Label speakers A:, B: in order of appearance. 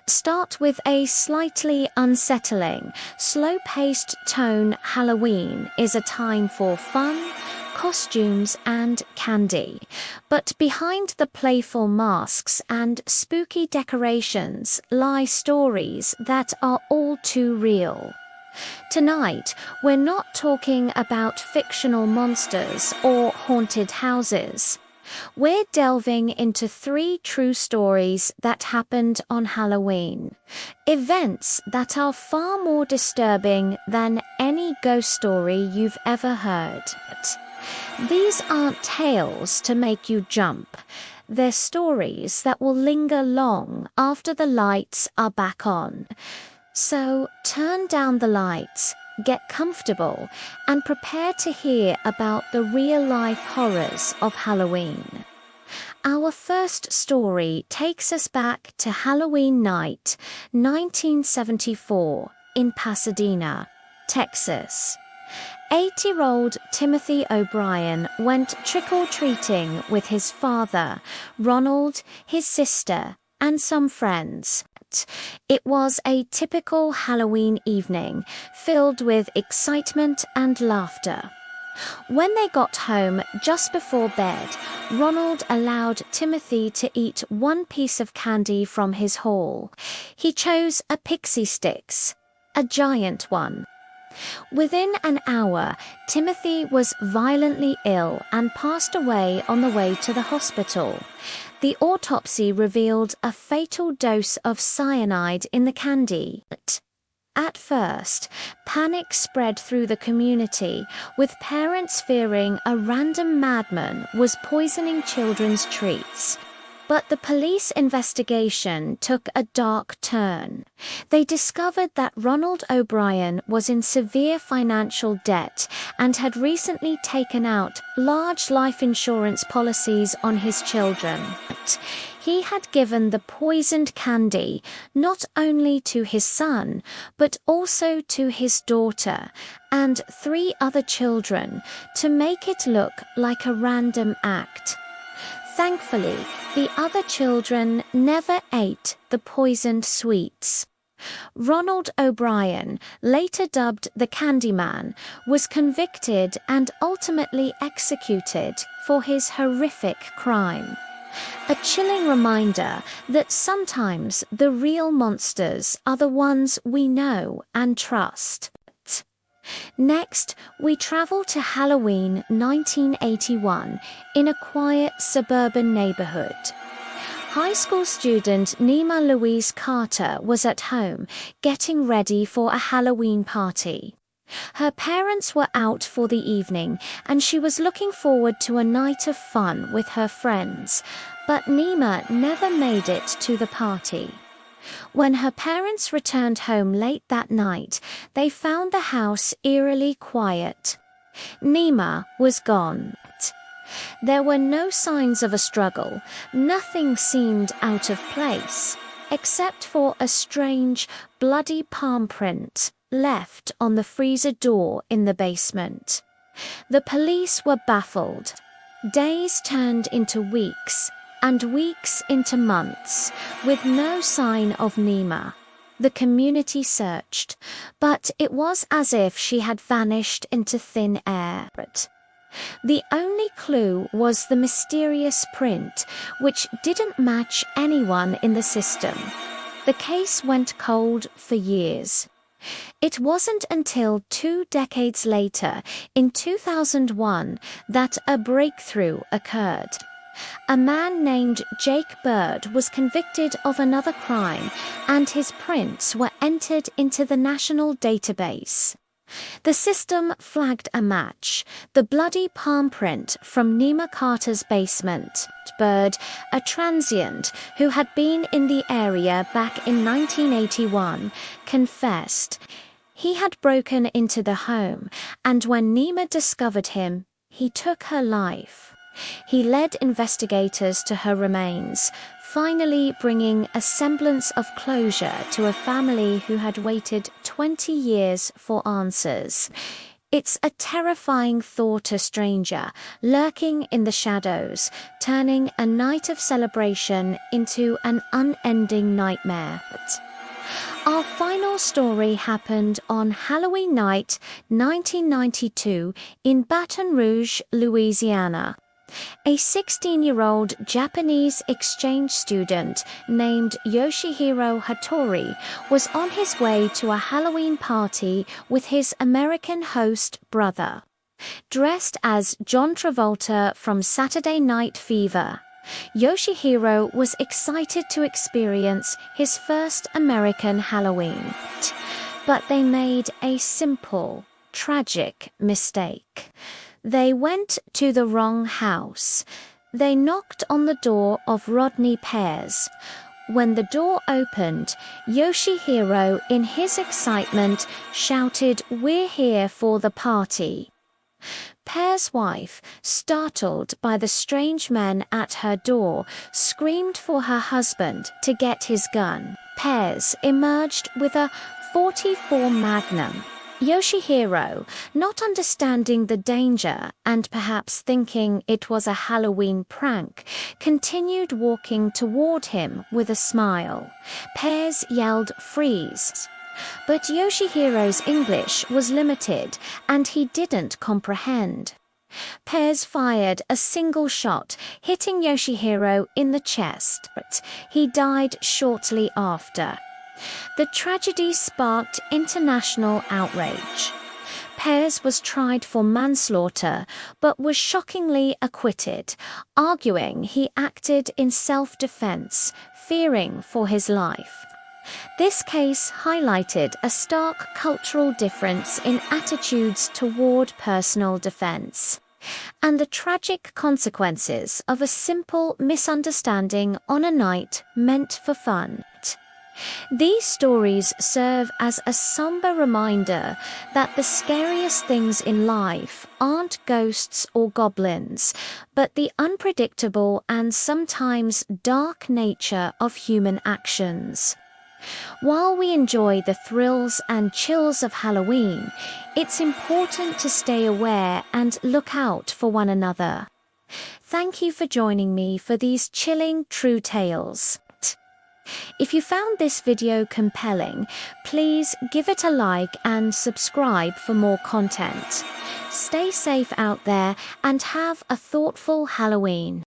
A: Start with a slightly unsettling, slow-paced tone. Halloween is a time for fun, costumes and candy. But behind the playful masks and spooky decorations lie stories that are all too real. Tonight, we're not talking about fictional monsters or haunted houses. We're delving into 3 true stories that happened on Halloween. Events that are far more disturbing than any ghost story you've ever heard. These aren't tales to make you jump. They're stories that will linger long after the lights are back on. So turn down the lights, get comfortable, and prepare to hear about the real-life horrors of Halloween. Our first story takes us back to Halloween night, 1974, in Pasadena, Texas. 8-year-old Timothy O'Brien went trick-or-treating with his father, Ronald, his sister, and some friends. It was a typical Halloween evening, filled with excitement and laughter. When they got home just before bed, Ronald allowed Timothy to eat one piece of candy from his haul. He chose a pixie sticks, a giant one. Within an hour, Timothy was violently ill and passed away on the way to the hospital. The autopsy revealed a fatal dose of cyanide in the candy. At first, panic spread through the community, with parents fearing a random madman was poisoning children's treats. But the police investigation took a dark turn. They discovered that Ronald O'Brien was in severe financial debt and had recently taken out large life insurance policies on his children. He had given the poisoned candy not only to his son, but also to his daughter and 3 other children to make it look like a random act. Thankfully, the other children never ate the poisoned sweets. Ronald O'Brien, later dubbed the Candyman, was convicted and ultimately executed for his horrific crime. A chilling reminder that sometimes the real monsters are the ones we know and trust. Next, we travel to Halloween 1981 in a quiet suburban neighborhood. High school student Nima Louise Carter was at home getting ready for a Halloween party. Her parents were out for the evening and she was looking forward to a night of fun with her friends, but Nima never made it to the party. When her parents returned home late that night, they found the house eerily quiet. Nima was gone. There were no signs of a struggle. Nothing seemed out of place, except for a strange, bloody palm print left on the freezer door in the basement. The police were baffled. Days turned into weeks, and weeks into months, with no sign of Nima. The community searched, but it was as if she had vanished into thin air. The only clue was the mysterious print, which didn't match anyone in the system. The case went cold for years. It wasn't until 2 decades later, in 2001, that a breakthrough occurred. A man named Jake Bird was convicted of another crime, and his prints were entered into the national database. The system flagged a match: the bloody palm print from Nima Carter's basement. Bird, a transient who had been in the area back in 1981, confessed. He had broken into the home, and when Nima discovered him, he took her life. He led investigators to her remains, finally bringing a semblance of closure to a family who had waited 20 years for answers. It's a terrifying thought, a stranger lurking in the shadows, turning a night of celebration into an unending nightmare. Our final story happened on Halloween night, 1992, in Baton Rouge, Louisiana. A 16-year-old Japanese exchange student named Yoshihiro Hattori was on his way to a Halloween party with his American host brother. Dressed as John Travolta from Saturday Night Fever, Yoshihiro was excited to experience his first American Halloween. But they made a simple, tragic mistake. They went to the wrong house. They knocked on the door of Rodney Pears. When the door opened, Yoshihiro, in his excitement, shouted, "We're here for the party." Pear's wife, startled by the strange men at her door, screamed for her husband to get his gun. Pears emerged with a .44 Magnum. Yoshihiro, not understanding the danger and perhaps thinking it was a Halloween prank, continued walking toward him with a smile. Pears yelled, "Freeze!" But Yoshihiro's English was limited, and he didn't comprehend. Pears fired a single shot, hitting Yoshihiro in the chest, but he died shortly after. The tragedy sparked international outrage. Pears was tried for manslaughter, but was shockingly acquitted, arguing he acted in self-defense, fearing for his life. This case highlighted a stark cultural difference in attitudes toward personal defense, and the tragic consequences of a simple misunderstanding on a night meant for fun. These stories serve as a somber reminder that the scariest things in life aren't ghosts or goblins, but the unpredictable and sometimes dark nature of human actions. While we enjoy the thrills and chills of Halloween, it's important to stay aware and look out for one another. Thank you for joining me for these chilling true tales. If you found this video compelling, please give it a like and subscribe for more content. Stay safe out there and have a thoughtful Halloween.